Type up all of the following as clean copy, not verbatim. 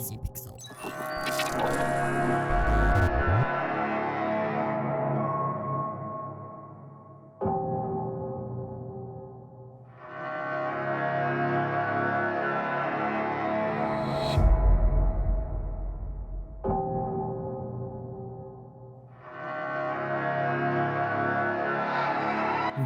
Noisy Pixel.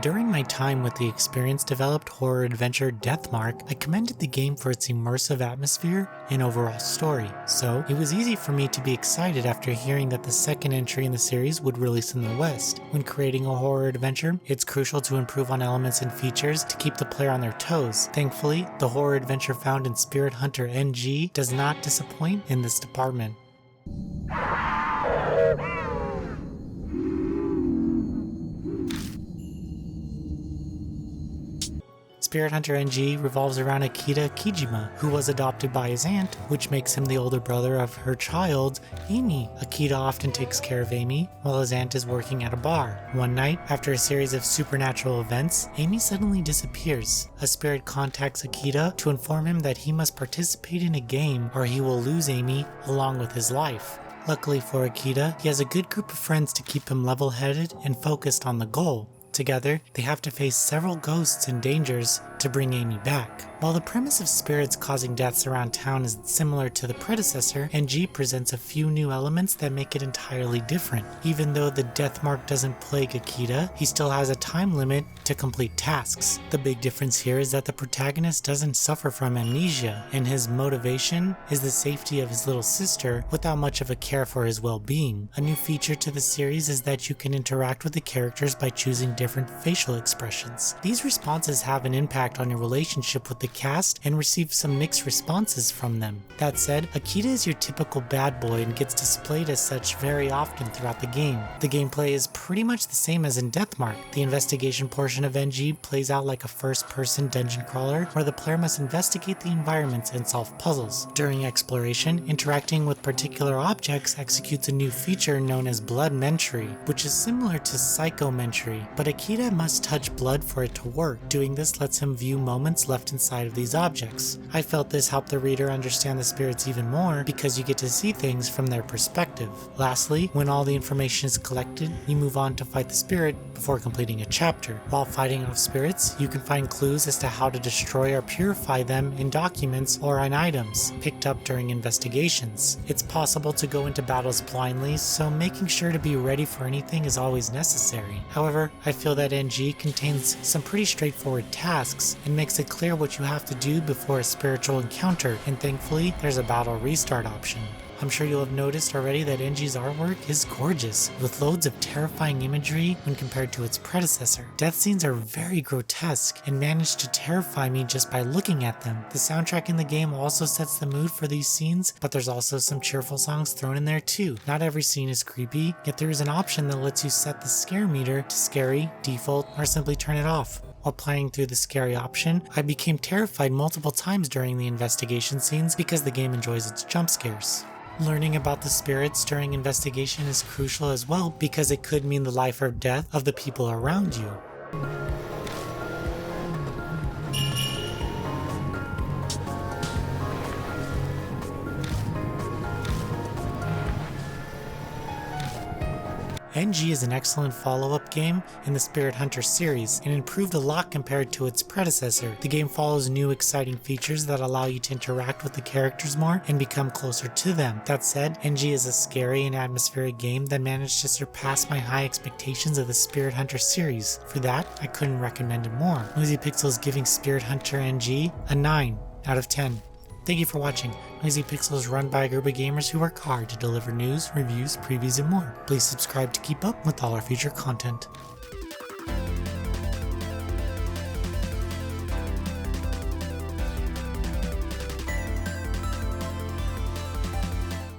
During my time with the experience-developed horror adventure Deathmark, I commended the game for its immersive atmosphere and overall story, so it was easy for me to be excited after hearing that the second entry in the series would release in the West. When creating a horror adventure, it's crucial to improve on elements and features to keep the player on their toes. Thankfully, the horror adventure found in Spirit Hunter NG does not disappoint in this department. Spirit Hunter NG revolves around Akita Kijima, who was adopted by his aunt, which makes him the older brother of her child, Amy. Akita often takes care of Amy, while his aunt is working at a bar. One night, after a series of supernatural events, Amy suddenly disappears. A spirit contacts Akita to inform him that he must participate in a game or he will lose Amy along with his life. Luckily for Akita, he has a good group of friends to keep him level-headed and focused on the goal. Together, they have to face several ghosts and dangers to bring Amy back. While the premise of spirits causing deaths around town is similar to the predecessor, NG presents a few new elements that make it entirely different. Even though the Deathmark doesn't plague Akita, he still has a time limit to complete tasks. The big difference here is that the protagonist doesn't suffer from amnesia, and his motivation is the safety of his little sister without much of a care for his well-being. A new feature to the series is that you can interact with the characters by choosing different facial expressions. These responses have an impact on your relationship with the cast and receive some mixed responses from them. That said, Akita is your typical bad boy and gets displayed as such very often throughout the game. The gameplay is pretty much the same as in Deathmark. The investigation portion of NG plays out like a first-person dungeon crawler where the player must investigate the environments and solve puzzles. During exploration, interacting with particular objects executes a new feature known as Blood Mentry, which is similar to Psychomentry, but Akita must touch blood for it to work. Doing this lets him view moments left inside of these objects. I felt this helped the reader understand the spirits even more because you get to see things from their perspective. Lastly, when all the information is collected, you move on to fight the spirit before completing a chapter. While fighting off spirits, you can find clues as to how to destroy or purify them in documents or in items picked up during investigations. It's possible to go into battles blindly, so making sure to be ready for anything is always necessary. However, I feel that NG contains some pretty straightforward tasks and makes it clear what you have to do before a spiritual encounter, and thankfully there's a battle restart option. I'm sure you'll have noticed already that NG's artwork is gorgeous, with loads of terrifying imagery when compared to its predecessor. Death scenes are very grotesque and manage to terrify me just by looking at them. The soundtrack in the game also sets the mood for these scenes, but there's also some cheerful songs thrown in there too. Not every scene is creepy, yet there is an option that lets you set the scare meter to scary, default, or simply turn it off. While playing through the scary option, I became terrified multiple times during the investigation scenes because the game enjoys its jump scares. Learning about the spirits during investigation is crucial as well because it could mean the life or death of the people around you. NG is an excellent follow-up game in the Spirit Hunter series and improved a lot compared to its predecessor. The game follows new exciting features that allow you to interact with the characters more and become closer to them. That said, NG is a scary and atmospheric game that managed to surpass my high expectations of the Spirit Hunter series. For that, I couldn't recommend it more. Noisy Pixel is giving Spirit Hunter NG a 9 out of 10. Thank you for watching. Noisy Pixel is run by a group of gamers who work hard to deliver news, reviews, previews, and more. Please subscribe to keep up with all our future content.